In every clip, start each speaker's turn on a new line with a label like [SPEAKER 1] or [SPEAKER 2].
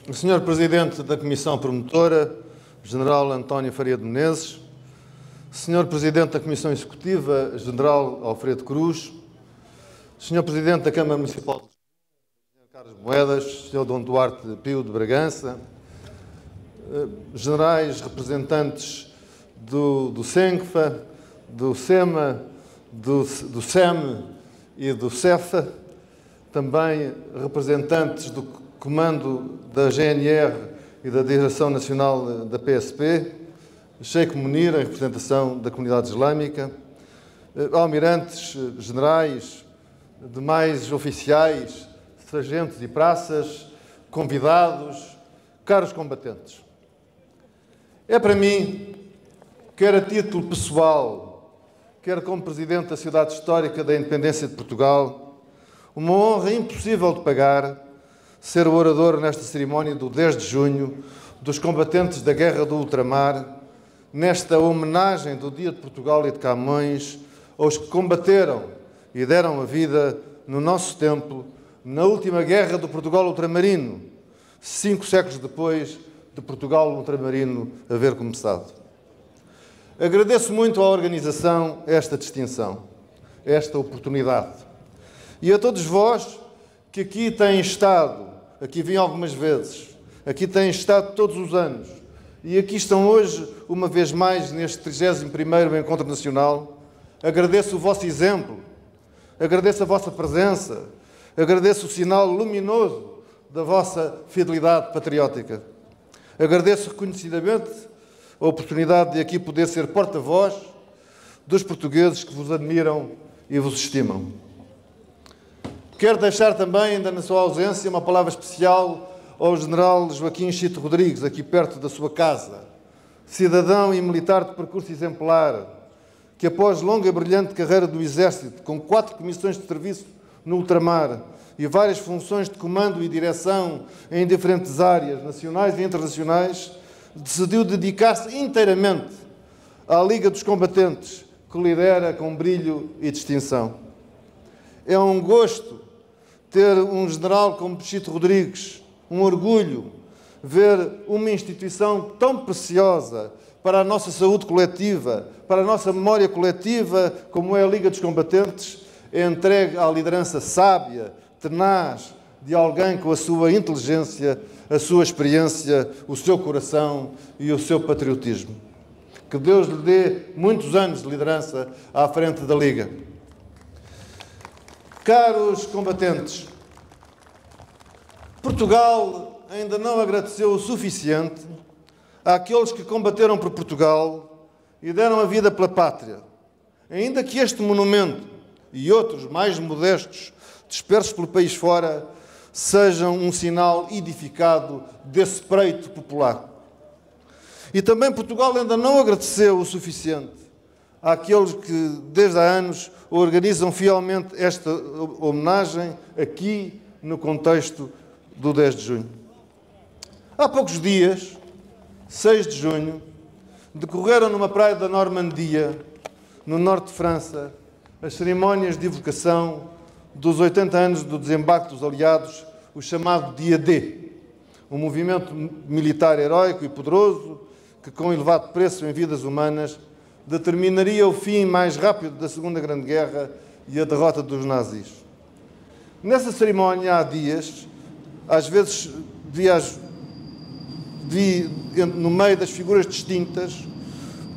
[SPEAKER 1] Senhor Presidente da Comissão Promotora, General António Faria de Menezes, Senhor Presidente da Comissão Executiva, General Alfredo Cruz, Senhor Presidente da Câmara Municipal de Lisboa, Sr. Carlos Moedas, Sr. Dom Duarte Pio de Bragança, generais representantes do SENCFA, do SEMA, do SEM e do CEFA, também representantes do Comando da GNR e da Direção Nacional da PSP, Sheikh Munir, em representação da comunidade islâmica, almirantes, generais, demais oficiais, sargentos e praças, convidados, caros combatentes. É para mim, quer a título pessoal, quer como Presidente da Cidade Histórica da Independência de Portugal, uma honra impossível de pagar ser o orador nesta cerimónia do 10 de junho dos combatentes da Guerra do Ultramar, nesta homenagem do Dia de Portugal e de Camões aos que combateram e deram a vida no nosso tempo, na última Guerra do Portugal Ultramarino, 5 séculos depois de Portugal Ultramarino haver começado. Agradeço muito à organização esta distinção, esta oportunidade. E a todos vós que aqui têm estado, aqui vim algumas vezes, aqui têm estado todos os anos, e aqui estão hoje, uma vez mais, neste 31º Encontro Nacional, agradeço o vosso exemplo, agradeço a vossa presença, agradeço o sinal luminoso da vossa fidelidade patriótica. Agradeço reconhecidamente a oportunidade de aqui poder ser porta-voz dos portugueses que vos admiram e vos estimam. Quero deixar também, ainda na sua ausência, uma palavra especial ao General Joaquim Chito Rodrigues, aqui perto da sua casa, cidadão e militar de percurso exemplar, que após longa e brilhante carreira do Exército, com 4 comissões de serviço no ultramar e várias funções de comando e direção em diferentes áreas nacionais e internacionais, decidiu dedicar-se inteiramente à Liga dos Combatentes, que lidera com brilho e distinção. É um gosto ter um general como Chito Rodrigues, um orgulho ver uma instituição tão preciosa para a nossa saúde coletiva, para a nossa memória coletiva, como é a Liga dos Combatentes, é entregue à liderança sábia, tenaz, de alguém com a sua inteligência, a sua experiência, o seu coração e o seu patriotismo. Que Deus lhe dê muitos anos de liderança à frente da Liga. Caros combatentes, Portugal ainda não agradeceu o suficiente àqueles que combateram por Portugal e deram a vida pela pátria. Ainda que este monumento e outros mais modestos, dispersos pelo país fora, sejam um sinal edificado desse preito popular. E também Portugal ainda não agradeceu o suficiente àqueles que, desde há anos, organizam fielmente esta homenagem aqui no contexto do 10 de junho. Há poucos dias, 6 de junho, decorreram numa praia da Normandia, no norte de França, as cerimónias de evocação dos 80 anos do desembarque dos aliados, o chamado Dia D, um movimento militar heróico e poderoso que, com elevado preço em vidas humanas, determinaria o fim mais rápido da Segunda Grande Guerra e a derrota dos nazis. Nessa cerimónia, há dias, às vezes vi no meio das figuras distintas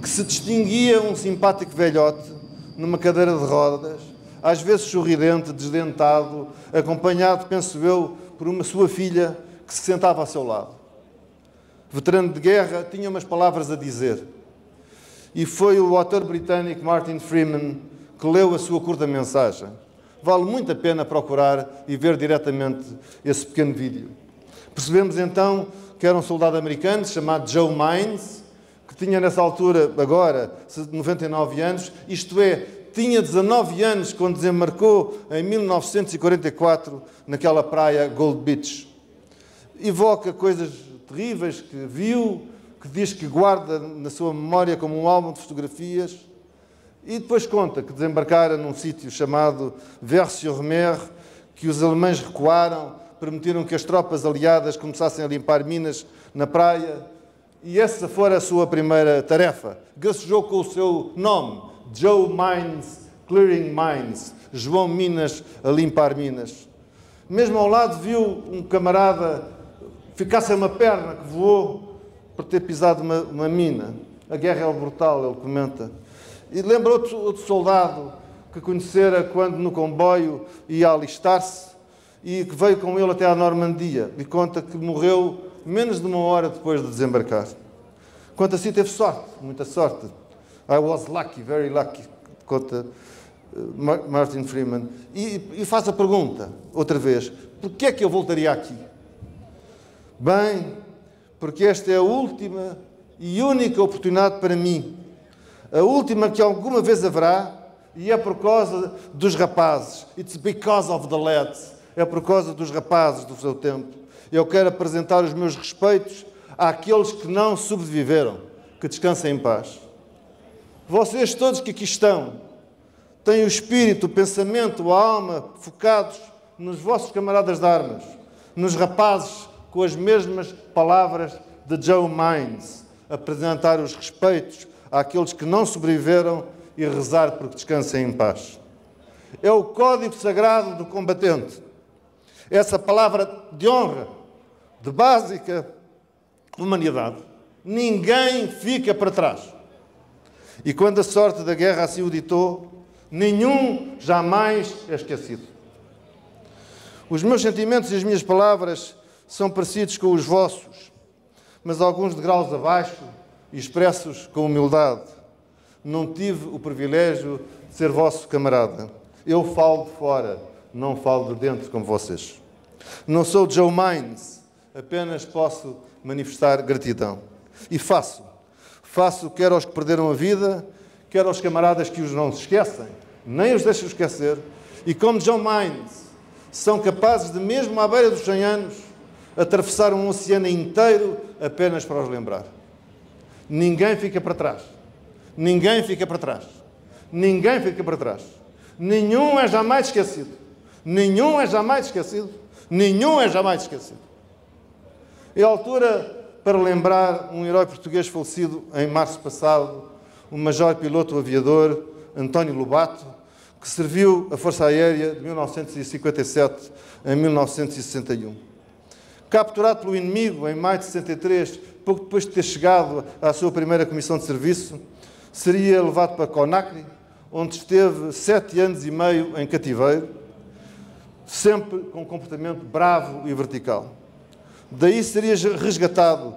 [SPEAKER 1] que se distinguia um simpático velhote numa cadeira de rodas, às vezes sorridente, desdentado, acompanhado, penso eu, por uma sua filha que se sentava ao seu lado. Veterano de guerra, tinha umas palavras a dizer. E foi o autor britânico Martin Freeman que leu a sua curta mensagem. Vale muito a pena procurar e ver diretamente esse pequeno vídeo. Percebemos então que era um soldado americano chamado Joe Mines, que tinha nessa altura, agora, 99 anos, isto é, tinha 19 anos quando desembarcou em 1944 naquela praia Gold Beach. Evoca coisas terríveis que viu, que diz que guarda na sua memória como um álbum de fotografias, e depois conta que desembarcara num sítio chamado Vers-sur-Mer, que os alemães recuaram permitiram que as tropas aliadas começassem a limpar minas na praia, e essa fora a sua primeira tarefa. Gacejou com o seu nome, Joe Mines Clearing Mines, João Minas a limpar minas. Mesmo ao lado viu um camarada ficar sem uma perna que voou por ter pisado uma mina. A guerra é brutal, ele comenta. E lembra outro soldado que conhecera quando no comboio ia alistar-se e que veio com ele até à Normandia. E conta que morreu menos de uma hora depois de desembarcar. Quanto assim teve sorte, muita sorte. I was lucky, very lucky, conta Martin Freeman. E faz a pergunta, outra vez, porquê é que eu voltaria aqui? Bem, porque esta é a última e única oportunidade para mim. A última que alguma vez haverá, e é por causa dos rapazes. It's because of the lads. É por causa dos rapazes do seu tempo. Eu quero apresentar os meus respeitos àqueles que não sobreviveram, que descansem em paz. Vocês todos que aqui estão, têm o espírito, o pensamento, a alma focados nos vossos camaradas de armas, nos rapazes com as mesmas palavras de Joe Mines, apresentar os respeitos àqueles que não sobreviveram e rezar porque descansem em paz. É o código sagrado do combatente. Essa palavra de honra, de básica humanidade. Ninguém fica para trás. E quando a sorte da guerra assim o ditou, nenhum jamais é esquecido. Os meus sentimentos e as minhas palavras são parecidos com os vossos, mas alguns degraus abaixo e expressos com humildade. Não tive o privilégio de ser vosso camarada. Eu falo de fora, não falo de dentro como vocês. Não sou Joe Mines, apenas posso manifestar gratidão. E faço quer aos que perderam a vida, quer aos camaradas que os não se esquecem, nem os deixam esquecer, e como Joe Mines, são capazes de, mesmo à beira dos 100 anos, atravessar um oceano inteiro apenas para os lembrar. Ninguém fica para trás. Ninguém fica para trás. Ninguém fica para trás. Nenhum é jamais esquecido. Nenhum é jamais esquecido. Nenhum é jamais esquecido. É a altura para lembrar um herói português falecido em março passado, o major piloto aviador António Lobato, que serviu a Força Aérea de 1957 a 1961. Capturado pelo inimigo em maio de 63, pouco depois de ter chegado à sua primeira comissão de serviço, seria levado para Conakry, onde esteve 7 anos e meio em cativeiro, sempre com um comportamento bravo e vertical. Daí seria resgatado,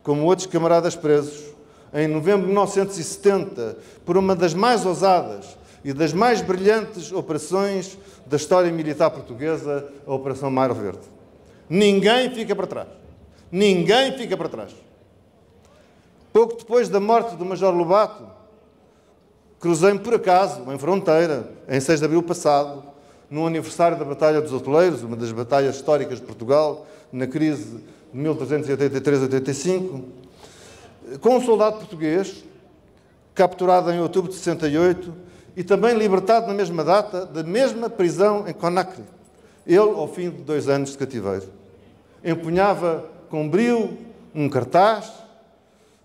[SPEAKER 1] como outros camaradas presos, em novembro de 1970, por uma das mais ousadas e das mais brilhantes operações da história militar portuguesa, a Operação Mar Verde. Ninguém fica para trás. Ninguém fica para trás. Pouco depois da morte do Major Lobato, cruzei-me por acaso, em fronteira, em 6 de abril passado, no aniversário da Batalha dos Hoteleiros, uma das batalhas históricas de Portugal, na crise de 1383-85, com um soldado português, capturado em outubro de 68, e também libertado na mesma data, da mesma prisão em Conakry. Ele, ao fim de 2 anos de cativeiro, empunhava com brio um cartaz,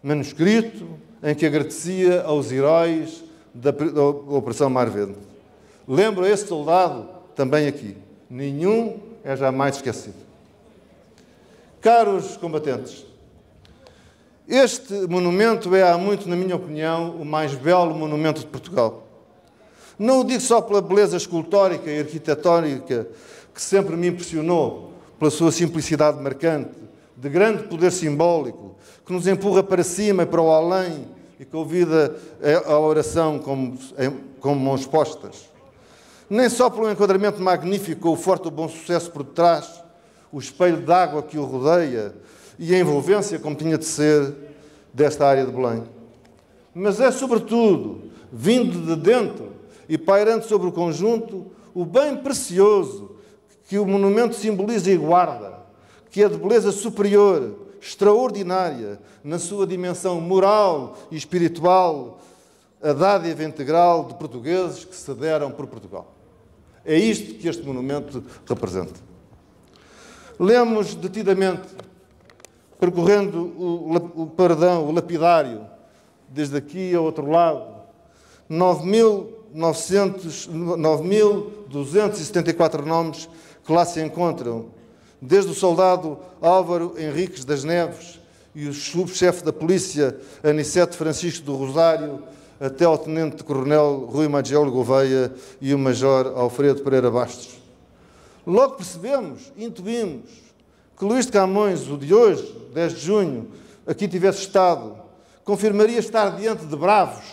[SPEAKER 1] manuscrito, em que agradecia aos heróis da Operação Mar Verde. Lembro esse soldado também aqui. Nenhum é jamais esquecido. Caros combatentes, este monumento é, há muito, na minha opinião, o mais belo monumento de Portugal. Não o digo só pela beleza escultórica e arquitetónica que sempre me impressionou, pela sua simplicidade marcante, de grande poder simbólico, que nos empurra para cima e para o além e convida à oração com mãos postas. Nem só pelo enquadramento magnífico, o forte do bom sucesso por detrás, o espelho d'água que o rodeia e a envolvência, como tinha de ser, desta área de Belém. Mas é, sobretudo, vindo de dentro e pairando sobre o conjunto, o bem precioso que o monumento simboliza e guarda, que é de beleza superior, extraordinária, na sua dimensão moral e espiritual, a dádiva integral de portugueses que se deram por Portugal. É isto que este monumento representa. Lemos detidamente, percorrendo o paredão, o lapidário, desde aqui ao outro lado, 9.274 nomes que lá se encontram, desde o soldado Álvaro Henriques das Neves e o subchefe da polícia Aniceto Francisco do Rosário, até ao tenente-coronel Rui Maggiolo Gouveia e o major Alfredo Pereira Bastos. Logo percebemos, intuímos, que Luís de Camões, o de hoje, 10 de junho, aqui tivesse estado, confirmaria estar diante de bravos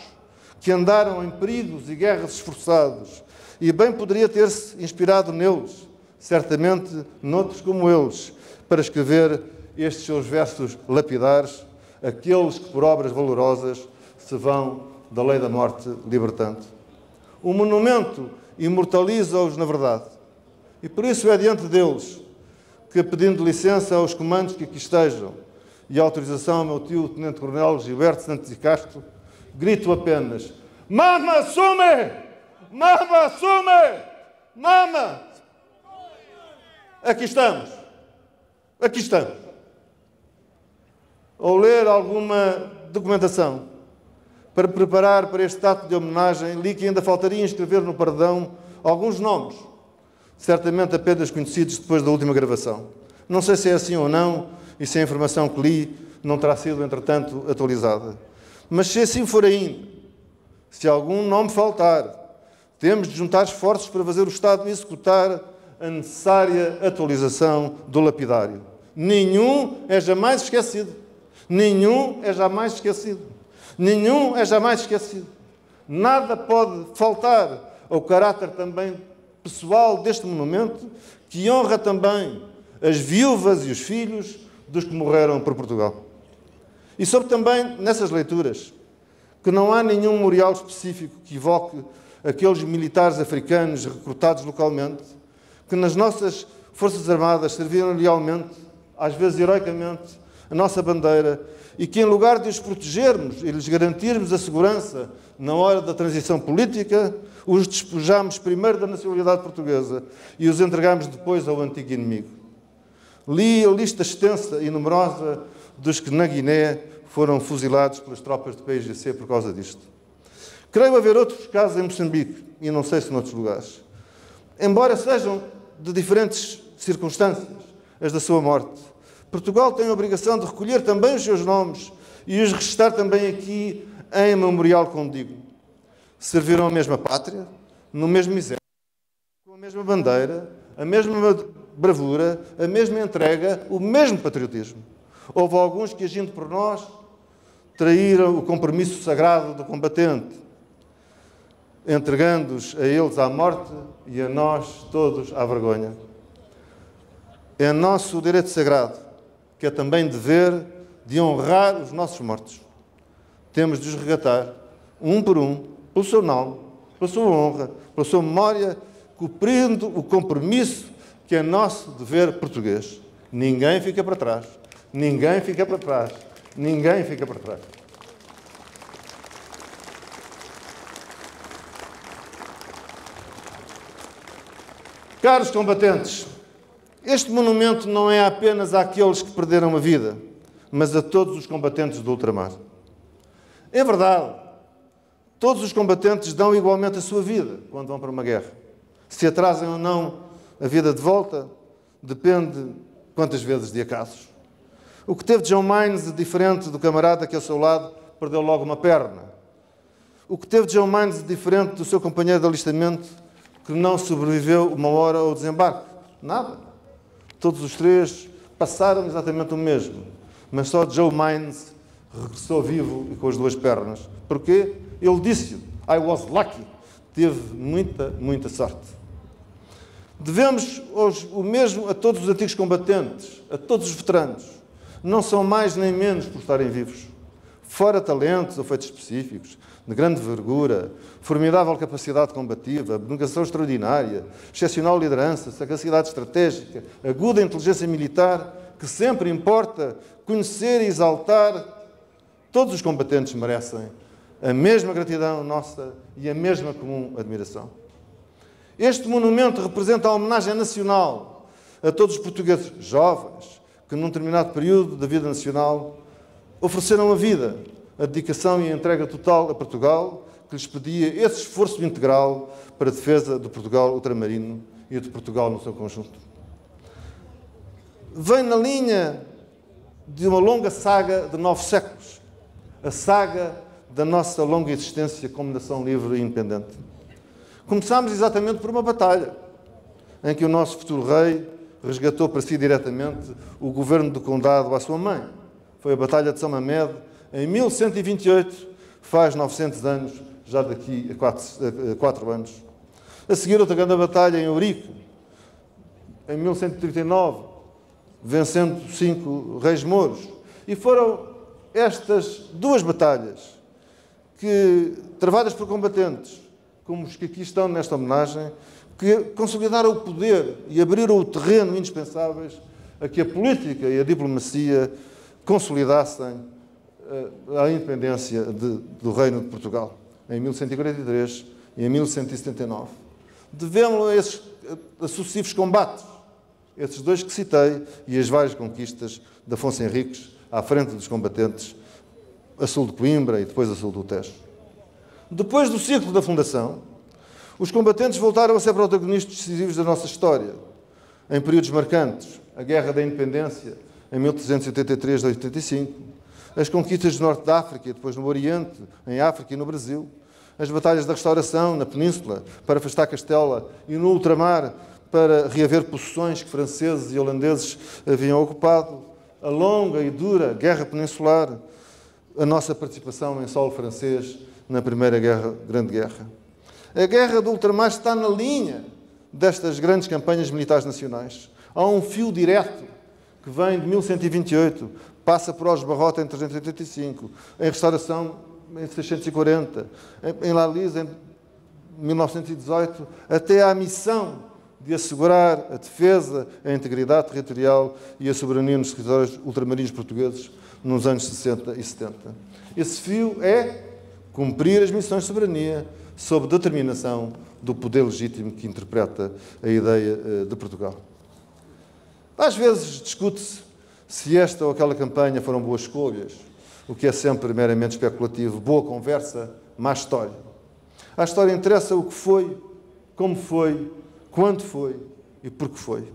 [SPEAKER 1] que andaram em perigos e guerras esforçados, e bem poderia ter-se inspirado neles, certamente noutros como eles, para escrever estes seus versos lapidares, aqueles que por obras valorosas se vão da lei da morte libertando. O monumento imortaliza-os na verdade, e por isso é diante deles que, pedindo licença aos comandos que aqui estejam e autorização ao meu tio, o tenente-coronel Gilberto Santos e Castro, grito apenas: Mama, assume! Mama, assume! Mama! Aqui estamos. Aqui estamos. Ao ler alguma documentação para preparar para este ato de homenagem, li que ainda faltaria inscrever no paredão alguns nomes, certamente apenas conhecidos depois da última gravação. Não sei se é assim ou não, e se a informação que li não terá sido, entretanto, atualizada. Mas se assim for ainda, se algum nome faltar, temos de juntar esforços para fazer o Estado executar a necessária atualização do lapidário. Nenhum é jamais esquecido. Nenhum é jamais esquecido. Nenhum é jamais esquecido. Nada pode faltar ao caráter também pessoal deste monumento, que honra também as viúvas e os filhos dos que morreram por Portugal. E soube também, nessas leituras, que não há nenhum memorial específico que evoque aqueles militares africanos recrutados localmente, que nas nossas Forças Armadas serviram lealmente, às vezes heroicamente, a nossa bandeira, e que, em lugar de os protegermos e lhes garantirmos a segurança na hora da transição política, os despojámos primeiro da nacionalidade portuguesa e os entregámos depois ao antigo inimigo. Li a lista extensa e numerosa dos que na Guiné foram fuzilados pelas tropas do PIGC por causa disto. Creio haver outros casos em Moçambique, e não sei se noutros lugares. Embora sejam de diferentes circunstâncias as da sua morte, Portugal tem a obrigação de recolher também os seus nomes e os registrar também aqui em memorial condigno. Serviram a mesma pátria, no mesmo exército, com a mesma bandeira, a mesma bravura, a mesma entrega, o mesmo patriotismo. Houve alguns que, agindo por nós, traíram o compromisso sagrado do combatente, entregando-os a eles à morte e a nós todos à vergonha. É nosso direito sagrado, que é também dever, de honrar os nossos mortos. Temos de os resgatar, um por um, pelo seu nome, pela sua honra, pela sua memória, cumprindo o compromisso que é nosso dever português. Ninguém fica para trás. Ninguém fica para trás. Ninguém fica para trás. Caros combatentes, este monumento não é apenas àqueles que perderam a vida, mas a todos os combatentes do ultramar. É verdade, todos os combatentes dão igualmente a sua vida quando vão para uma guerra. Se atrasam ou não a vida de volta, depende quantas vezes de acasos. O que teve John Mines de diferente do camarada que ao seu lado perdeu logo uma perna? O que teve John Mines de diferente do seu companheiro de alistamento que não sobreviveu uma hora ao desembarque? Nada. Todos os três passaram exatamente o mesmo, mas só Joe Mines regressou vivo e com as duas pernas. Porquê? Ele disse-o. I was lucky. Teve muita sorte. Devemos o mesmo a todos os antigos combatentes, a todos os veteranos. Não são mais nem menos por estarem vivos. Fora talentos ou feitos específicos, de grande vergura, formidável capacidade combativa, abnegação extraordinária, excepcional liderança, sagacidade estratégica, aguda inteligência militar, que sempre importa conhecer e exaltar, todos os combatentes merecem a mesma gratidão nossa e a mesma comum admiração. Este monumento representa a homenagem nacional a todos os portugueses jovens que, num determinado período da vida nacional, ofereceram a vida, a dedicação e a entrega total a Portugal, que lhes pedia esse esforço integral para a defesa do Portugal ultramarino e de Portugal no seu conjunto. Vem na linha de uma longa saga de 9 séculos, a saga da nossa longa existência como nação livre e independente. Começámos exatamente por uma batalha, em que o nosso futuro rei resgatou para si diretamente o governo do condado à sua mãe. Foi a Batalha de São Mamede, em 1128, faz 900 anos, já daqui a 4 anos. A seguir, outra grande batalha em Eurico, em 1139, vencendo 5 reis mouros. E foram estas 2 batalhas que, travadas por combatentes, como os que aqui estão nesta homenagem, que consolidaram o poder e abriram o terreno indispensáveis a que a política e a diplomacia consolidassem a independência do Reino de Portugal, em 1143 e em 1179. Devemos-lo a sucessivos combates, esses 2 que citei, e as várias conquistas de Afonso Henriques à frente dos combatentes a sul de Coimbra e depois a sul do Tejo. Depois do ciclo da fundação, os combatentes voltaram a ser protagonistas decisivos da nossa história, em períodos marcantes: a Guerra da Independência, em 1383 a 85, as conquistas do Norte da África e depois no Oriente, em África e no Brasil, as batalhas da Restauração na Península para afastar Castela e no ultramar para reaver possessões que franceses e holandeses haviam ocupado, a longa e dura Guerra Peninsular, a nossa participação em solo francês na Primeira Grande Guerra. A Guerra do Ultramar está na linha destas grandes campanhas militares nacionais. Há um fio direto que vem de 1128, passa por Osbarrota em 385, em Restauração em 640, em La-Lise em 1918, até à missão de assegurar a defesa, a integridade territorial e a soberania nos territórios ultramarinos portugueses nos anos 60 e 70. Esse fio é cumprir as missões de soberania sob determinação do poder legítimo que interpreta a ideia de Portugal. Às vezes discute-se se esta ou aquela campanha foram boas escolhas, o que é sempre meramente especulativo. Boa conversa, má história. À história interessa o que foi, como foi, quando foi e por que foi.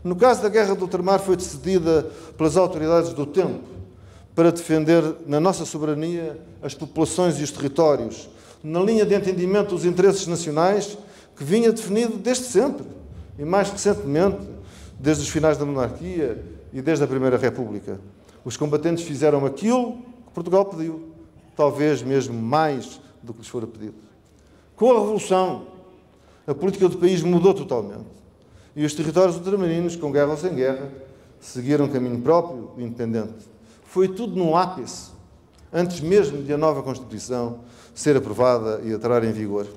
[SPEAKER 1] No caso da Guerra do Ultramar, foi decidida pelas autoridades do tempo para defender na nossa soberania as populações e os territórios, na linha de entendimento dos interesses nacionais que vinha definido desde sempre e mais recentemente, desde os finais da monarquia e desde a Primeira República. Os combatentes fizeram aquilo que Portugal pediu, talvez mesmo mais do que lhes fora pedido. Com a Revolução, a política do país mudou totalmente e os territórios ultramarinos, com guerra ou sem guerra, seguiram caminho próprio e independente. Foi tudo num ápice, antes mesmo de a nova Constituição ser aprovada e entrar em vigor.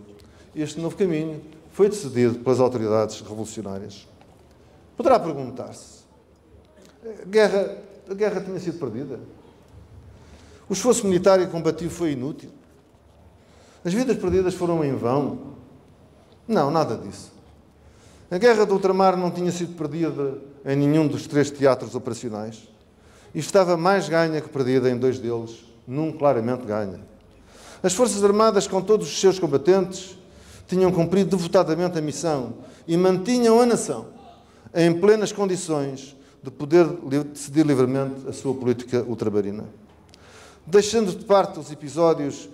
[SPEAKER 1] Este novo caminho foi decidido pelas autoridades revolucionárias. Poderá perguntar-se, a guerra tinha sido perdida? O esforço militar e combativo foi inútil? As vidas perdidas foram em vão? Não, nada disso. A Guerra do Ultramar não tinha sido perdida em nenhum dos 3 teatros operacionais e estava mais ganha que perdida em 2 deles, num claramente ganha. As Forças Armadas, com todos os seus combatentes, tinham cumprido devotadamente a missão e mantinham a nação em plenas condições de poder decidir livremente a sua política ultramarina. Deixando de parte os episódios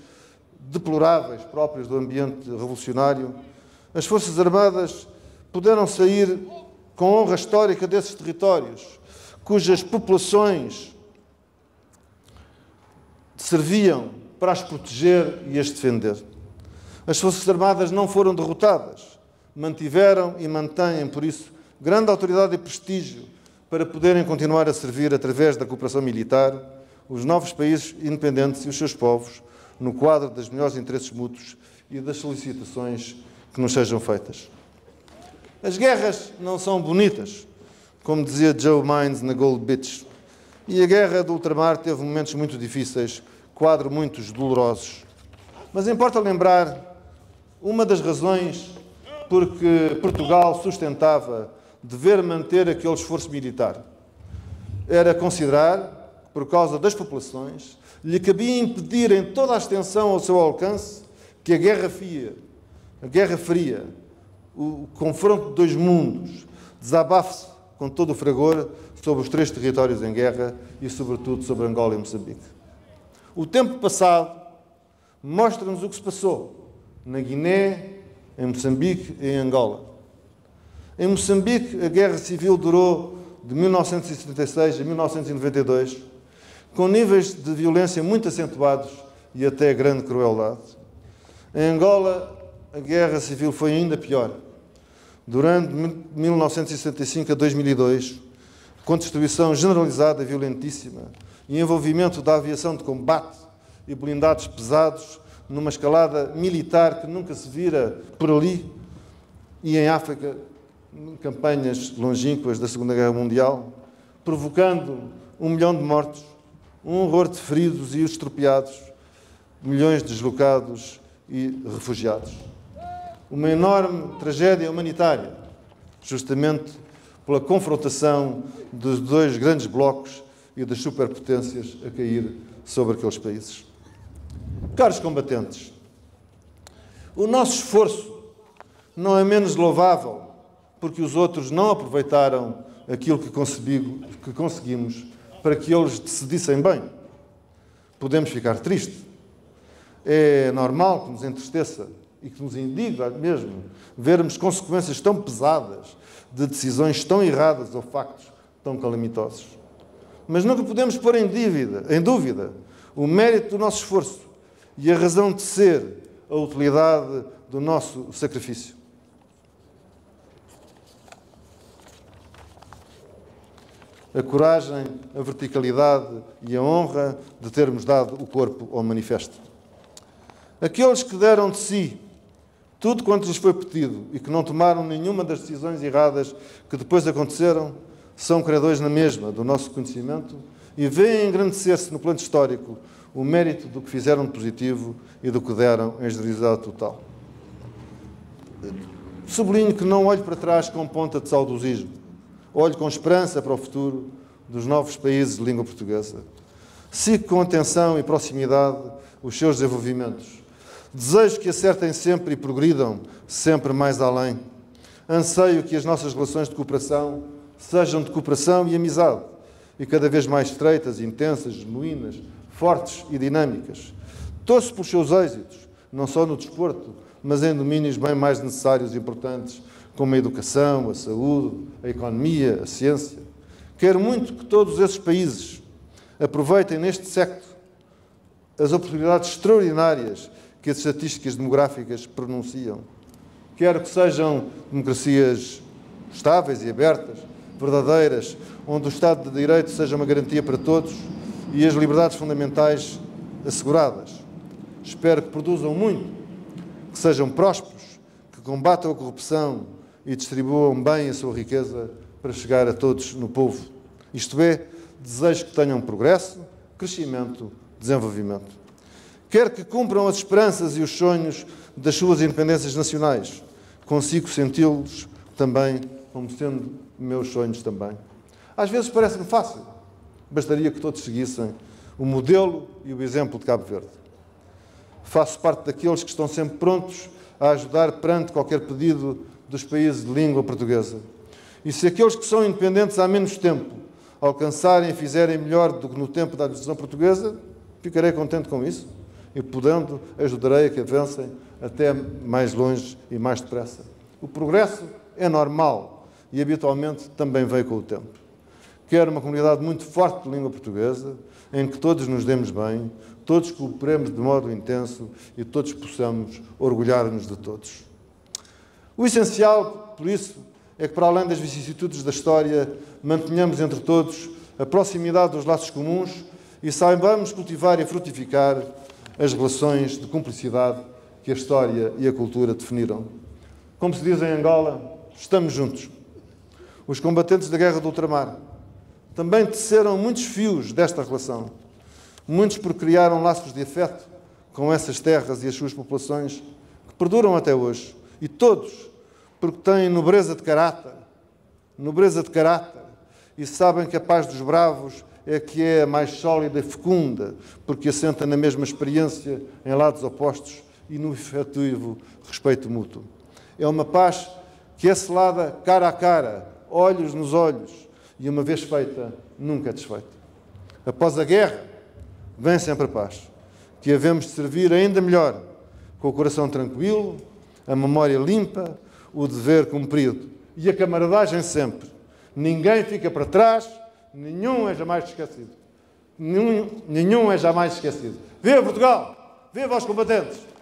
[SPEAKER 1] deploráveis próprios do ambiente revolucionário, as Forças Armadas puderam sair com honra histórica desses territórios, cujas populações serviam para as proteger e as defender. As Forças Armadas não foram derrotadas, mantiveram e mantêm, por isso, grande autoridade e prestígio para poderem continuar a servir, através da cooperação militar, os novos países independentes e os seus povos, no quadro dos melhores interesses mútuos e das solicitações que nos sejam feitas. As guerras não são bonitas, como dizia Joe Mines na Gold Beach, e a Guerra do Ultramar teve momentos muito difíceis, quadro muitos dolorosos. Mas importa lembrar uma das razões porque Portugal sustentava dever manter aquele esforço militar. Era considerar que, por causa das populações, lhe cabia impedir em toda a extensão ao seu alcance que a Guerra Fria, o confronto de dois mundos, desabafe-se com todo o fragor sobre os três territórios em guerra e, sobretudo, sobre Angola e Moçambique. O tempo passado mostra-nos o que se passou na Guiné, em Moçambique e em Angola. Em Moçambique, a guerra civil durou de 1976 a 1992, com níveis de violência muito acentuados e até grande crueldade. Em Angola, a guerra civil foi ainda pior. Durante 1965 a 2002, com destruição generalizada e violentíssima e envolvimento da aviação de combate e blindados pesados numa escalada militar que nunca se vira por ali, e em África, campanhas longínquas da Segunda Guerra Mundial, provocando 1 milhão de mortos, um horror de feridos e estropiados, milhões de deslocados e refugiados. Uma enorme tragédia humanitária, justamente pela confrontação dos dois grandes blocos e das superpotências a cair sobre aqueles países. Caros combatentes, o nosso esforço não é menos louvável porque os outros não aproveitaram aquilo que conseguimos para que eles decidissem bem. Podemos ficar tristes. É normal que nos entristeça e que nos indigne mesmo vermos consequências tão pesadas de decisões tão erradas ou factos tão calamitosos. Mas nunca podemos pôr em dúvida o mérito do nosso esforço e a razão de ser, a utilidade do nosso sacrifício. A coragem, a verticalidade e a honra de termos dado o corpo ao manifesto. Aqueles que deram de si tudo quanto lhes foi pedido e que não tomaram nenhuma das decisões erradas que depois aconteceram, são credores na mesma do nosso conhecimento e veem engrandecer-se no plano histórico o mérito do que fizeram de positivo e do que deram em generosidade total. Sublinho que não olho para trás com ponta de saudosismo. Olho com esperança para o futuro dos novos países de língua portuguesa. Sigo com atenção e proximidade os seus desenvolvimentos. Desejo que acertem sempre e progridam sempre mais além. Anseio que as nossas relações de cooperação sejam de cooperação e amizade, e cada vez mais estreitas, intensas, genuínas, fortes e dinâmicas. Torço pelos seus êxitos, não só no desporto, mas em domínios bem mais necessários e importantes, como a educação, a saúde, a economia, a ciência. Quero muito que todos esses países aproveitem neste século as oportunidades extraordinárias que as estatísticas demográficas pronunciam. Quero que sejam democracias estáveis e abertas, verdadeiras, onde o Estado de Direito seja uma garantia para todos e as liberdades fundamentais asseguradas. Espero que produzam muito, que sejam prósperos, que combatam a corrupção e distribuam bem a sua riqueza para chegar a todos no povo. Isto é, desejo que tenham progresso, crescimento, desenvolvimento. Quero que cumpram as esperanças e os sonhos das suas independências nacionais. Consigo senti-los também como sendo meus sonhos também. Às vezes parece-me fácil. Bastaria que todos seguissem o modelo e o exemplo de Cabo Verde. Faço parte daqueles que estão sempre prontos a ajudar perante qualquer pedido dos países de língua portuguesa. E se aqueles que são independentes há menos tempo alcançarem e fizerem melhor do que no tempo da administração portuguesa, ficarei contente com isso e, podendo, ajudarei a que avancem até mais longe e mais depressa. O progresso é normal e habitualmente também vem com o tempo. Quero uma comunidade muito forte de língua portuguesa, em que todos nos demos bem, todos cooperemos de modo intenso e todos possamos orgulhar-nos de todos. O essencial, por isso, é que, para além das vicissitudes da história, mantenhamos entre todos a proximidade dos laços comuns e saibamos cultivar e frutificar as relações de cumplicidade que a história e a cultura definiram. Como se diz em Angola, estamos juntos. Os combatentes da Guerra do Ultramar também teceram muitos fios desta relação. Muitos porque criaram laços de afeto com essas terras e as suas populações que perduram até hoje. E todos porque têm nobreza de caráter, nobreza de caráter, e sabem que a paz dos bravos é que é a mais sólida e fecunda, porque assenta na mesma experiência em lados opostos e no efetivo respeito mútuo. É uma paz que é selada cara a cara, olhos nos olhos, e uma vez feita, nunca é desfeita. Após a guerra, vem sempre a paz, que havemos de servir ainda melhor, com o coração tranquilo, a memória limpa, o dever cumprido e a camaradagem sempre. Ninguém fica para trás, nenhum é jamais esquecido. Nenhum é jamais esquecido. Viva Portugal! Viva os combatentes!